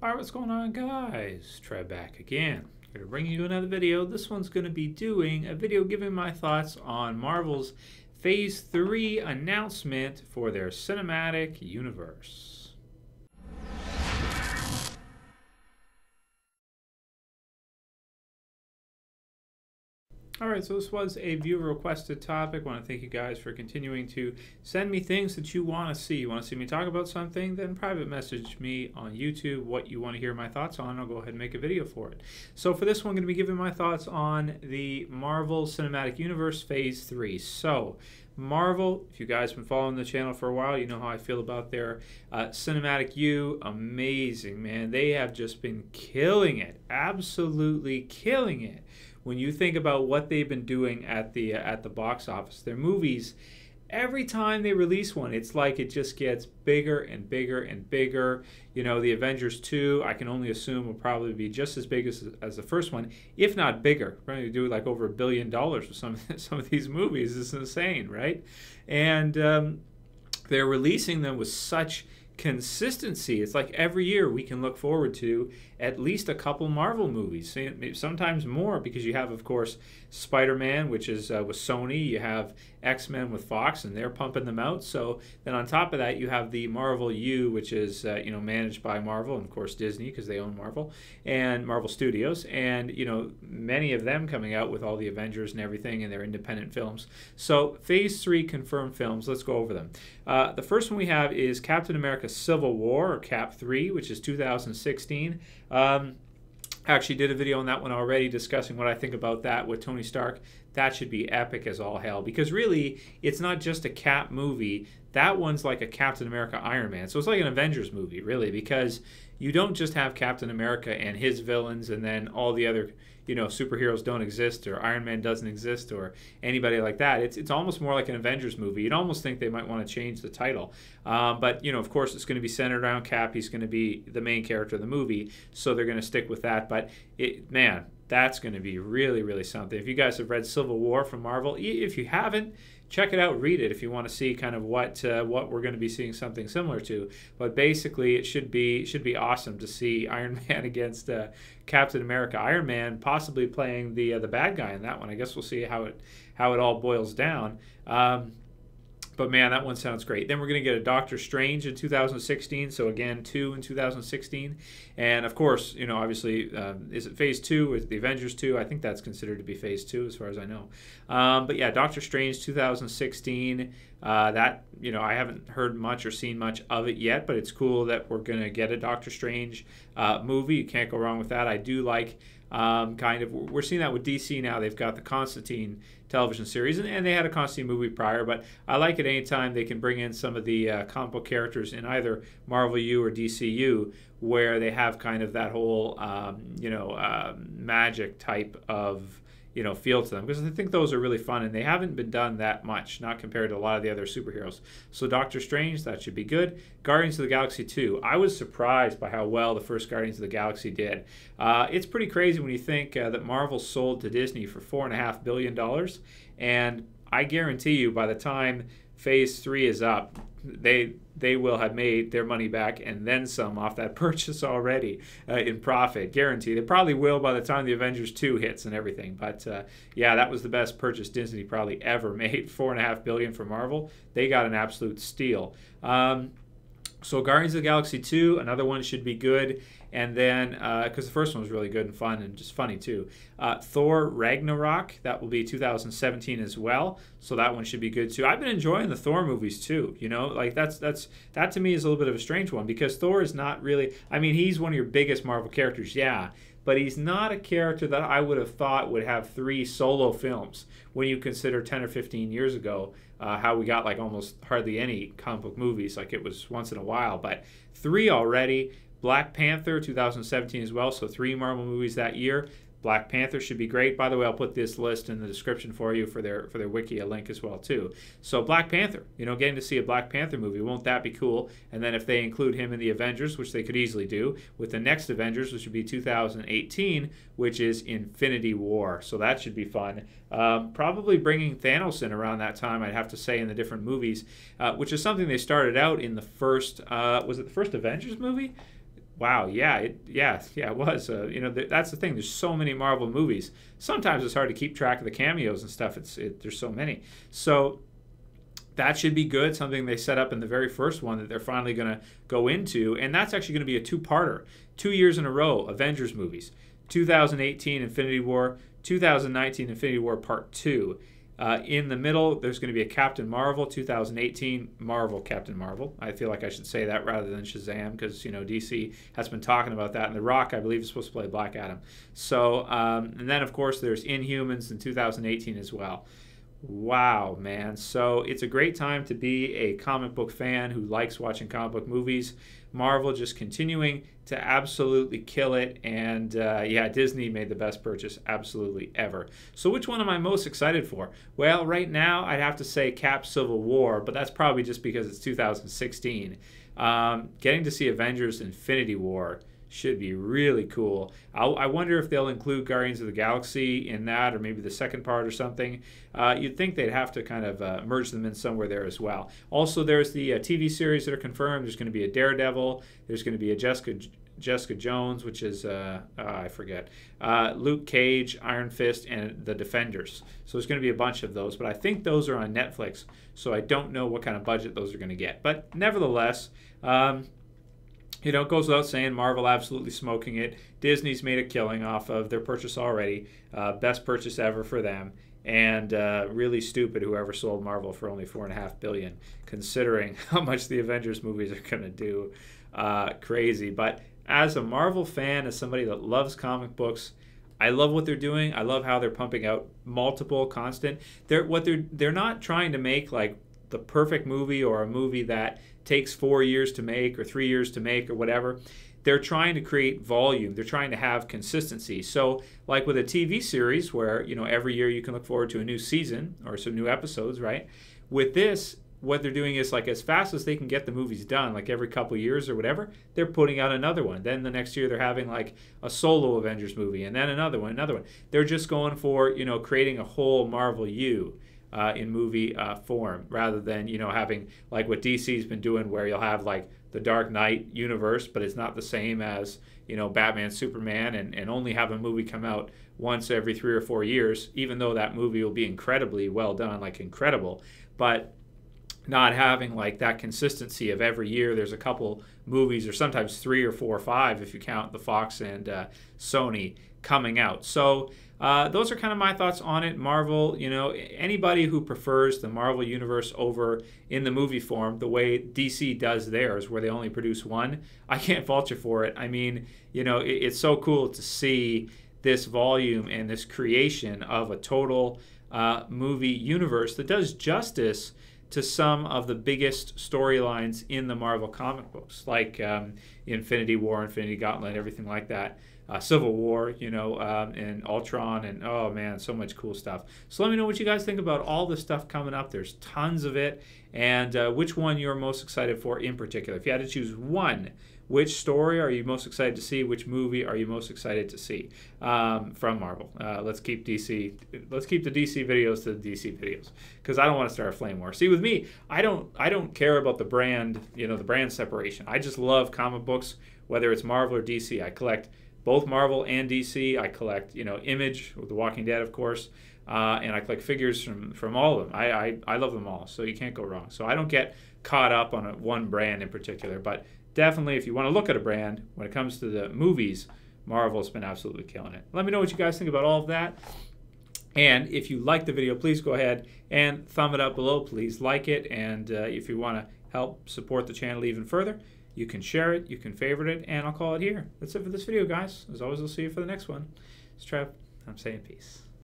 Alright, what's going on, guys? Trev back again. Here to bring you another video. This one's going to be doing a video giving my thoughts on Marvel's Phase 3 announcement for their cinematic universe. Alright, so this was a viewer requested topic. I want to thank you guys for continuing to send me things that you want to see. You want to see me talk about something? Then private message me on YouTube what you want to hear my thoughts on. I'll go ahead and make a video for it. So for this one, I'm going to be giving my thoughts on the Marvel Cinematic Universe Phase 3. So Marvel, if you guys have been following the channel for a while, you know how I feel about their Cinematic U. Amazing, man. They have just been killing it. Absolutely killing it. When you think about what they've been doing at the box office, their movies, every time they release one, it's like it just gets bigger and bigger and bigger. You know, the Avengers 2, I can only assume will probably be just as big as the first one, if not bigger. We're going to do like over $1 billion with some of these movies. It's insane, right? And they're releasing them with such consistency. It's like every year we can look forward to at least a couple Marvel movies, sometimes more, because you have, of course, Spider-Man, which is with Sony. You have X-Men with Fox, and they're pumping them out. So then on top of that, you have the Marvel U, which is managed by Marvel, and of course Disney, because they own Marvel and Marvel Studios, and many of them coming out with all the Avengers and everything in their independent films. So Phase 3 confirmed films. Let's go over them. The first one we have is Captain America Civil War, or Cap 3, which is 2016. I actually did a video on that one already discussing what I think about that with Tony Stark. That should be epic as all hell, because really it's not just a Cap movie. That one's like a Captain America Iron Man. So it's like an Avengers movie, really, because you don't just have Captain America and his villains and then all the other superheroes don't exist, or Iron Man doesn't exist, or anybody like that. It's almost more like an Avengers movie. You'd almost think they might want to change the title. But, of course, it's going to be centered around Cap. He's going to be the main character of the movie, so they're going to stick with that. But, man, that's going to be really, really something. If you guys have read Civil War from Marvel, if you haven't, check it out, read it if you want to see kind of what we're going to be seeing something similar to. But basically, it should be awesome to see Iron Man against Captain America. Iron Man possibly playing the bad guy in that one. I guess we'll see how it all boils down. But man, that one sounds great. Then we're going to get a Doctor Strange in 2016. So again, 2 in 2016. And of course, obviously, is it Phase 2? Is the Avengers 2? I think that's considered to be Phase 2 as far as I know. But yeah, Doctor Strange 2016. That, I haven't heard much or seen much of it yet, but it's cool that we're going to get a Doctor Strange movie. You can't go wrong with that. I do like we're seeing that with DC now. They've got the Constantine television series, and they had a Constantine movie prior, but I like it anytime they can bring in some of the comic book characters in either Marvel U or DCU, where they have kind of that whole magic type of feel to them, because I think those are really fun, and they haven't been done that much, not compared to a lot of the other superheroes. So Doctor Strange, that should be good. Guardians of the Galaxy 2. I was surprised by how well the first Guardians of the Galaxy did. It's pretty crazy when you think that Marvel sold to Disney for $4.5 billion, and I guarantee you by the time Phase 3 is up, they will have made their money back and then some off that purchase already in profit, guaranteed. They probably will by the time the Avengers 2 hits and everything. But yeah, that was the best purchase Disney probably ever made. $4.5 billion for Marvel. They got an absolute steal. So Guardians of the Galaxy 2, another one should be good. And then, because the first one was really good and fun and just funny too. Thor Ragnarok, that will be 2017 as well. So that one should be good too. I've been enjoying the Thor movies too. Like that to me is a little bit of a strange one, because Thor is not really, I mean, he's one of your biggest Marvel characters, yeah. But he's not a character that I would have thought would have 3 solo films when you consider 10 or 15 years ago how we got like almost hardly any comic book movies. Like it was once in a while, but 3 already. Black Panther 2017 as well, so 3 Marvel movies that year. Black Panther should be great. By the way, I'll put this list in the description for you for their wiki, a link as well too. So Black Panther, getting to see a Black Panther movie, won't that be cool? And then if they include him in the Avengers, which they could easily do, with the next Avengers, which would be 2018, which is Infinity War. So that should be fun. Probably bringing Thanos in around that time, I'd have to say, in the different movies, which is something they started out in the first, was it the first Avengers movie? Wow, yeah, it was. You know, that's the thing. There's so many Marvel movies. Sometimes it's hard to keep track of the cameos and stuff. There's so many. So that should be good. Something they set up in the very first one that they're finally going to go into, and that's actually going to be a two-parter. 2 years in a row, Avengers movies. 2018 Infinity War, 2019 Infinity War Part 2. In the middle, there's going to be a Captain Marvel, 2018 Marvel Captain Marvel. I feel like I should say that rather than Shazam because, you know, DC has been talking about that. And The Rock, I believe, is supposed to play Black Adam. So, and then, of course, there's Inhumans in 2018 as well. Wow, man. So it's a great time to be a comic book fan who likes watching comic book movies. Marvel just continuing to absolutely kill it. And yeah, Disney made the best purchase absolutely ever. So which one am I most excited for? Well, right now I'd have to say Cap Civil War, but that's probably just because it's 2016. Getting to see Avengers Infinity War should be really cool. I wonder if they'll include Guardians of the Galaxy in that, or maybe the second part or something. You'd think they'd have to kind of merge them in somewhere there as well. Also, there's the TV series that are confirmed. There's going to be a Daredevil. There's going to be a Jessica Jones, which is, I forget, Luke Cage, Iron Fist, and The Defenders. So there's going to be a bunch of those, but I think those are on Netflix, so I don't know what kind of budget those are going to get. But nevertheless, you know, it goes without saying, Marvel absolutely smoking it. Disney's made a killing off of their purchase already. Best purchase ever for them. And really stupid whoever sold Marvel for only $4.5 billion, considering how much the Avengers movies are going to do. Crazy. But as a Marvel fan, as somebody that loves comic books, I love what they're doing. I love how they're pumping out multiple constant. They're not trying to make like the perfect movie or a movie that takes 4 years to make or 3 years to make or whatever. They're trying to create volume. They're trying to have consistency. So like with a TV series where, you know, every year you can look forward to a new season or some new episodes, right? With this, what they're doing is like as fast as they can get the movies done, like every couple years or whatever, they're putting out another one. Then the next year they're having like a solo Avengers movie and then another one. They're just going for, you know, creating a whole Marvel U. In movie form, rather than, you know, having like what DC's been doing where you'll have like the Dark Knight universe, but it's not the same as, you know, Batman, Superman, and only have a movie come out once every 3 or 4 years, even though that movie will be incredibly well done, like incredible, but not having like that consistency of every year there's a couple movies, or sometimes 3 or 4 or 5 if you count the Fox and Sony coming out. So those are kind of my thoughts on it. Marvel, you know, anybody who prefers the Marvel Universe over in the movie form, the way DC does theirs, where they only produce one, I can't fault you for it. I mean, you know, it's so cool to see this volume and this creation of a total movie universe that does justice to some of the biggest storylines in the Marvel comic books, like Infinity War, Infinity Gauntlet, everything like that. Civil War, you know, and Ultron, and oh man, so much cool stuff. So let me know what you guys think about all the stuff coming up. There's tons of it, and which one you're most excited for in particular. If you had to choose one, which story are you most excited to see? Which movie are you most excited to see from Marvel? Let's keep the DC videos to the DC videos, because I don't want to start a flame war. See, with me, I don't care about the brand, you know, the brand separation. I just love comic books, whether it's Marvel or DC. I collect both Marvel and DC. I collect, you know, Image with The Walking Dead, of course, and I collect figures from all of them. I love them all, so you can't go wrong. So I don't get caught up on one brand in particular, but definitely if you want to look at a brand, when it comes to the movies, Marvel's been absolutely killing it. Let me know what you guys think about all of that. And if you like the video, please go ahead and thumb it up below. Please like it, and if you want to help support the channel even further, you can share it, you can favorite it, and I'll call it here. That's it for this video, guys. As always, I'll see you for the next one. It's Trev. I'm saying peace.